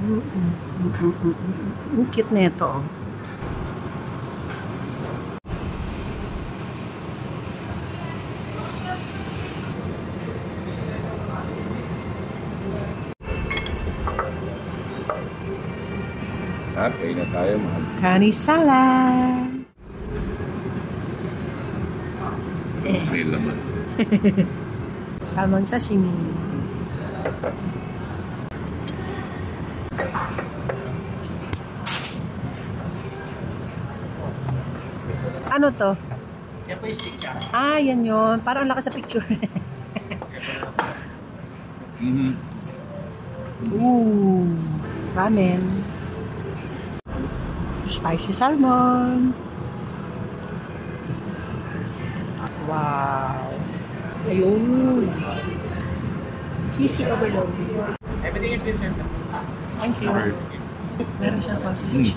Ang cute na ito. Okay na tayo, mahal. Kani salad. May laman. Salmon sashimi. Ano to? Ah, yan yun. Parang ang lakas sa picture. Ooh, ramen. Spicy salmon. Wow. Ayun. Cheesy overload. Everything has been served. Thank you. Meron siyang sausage.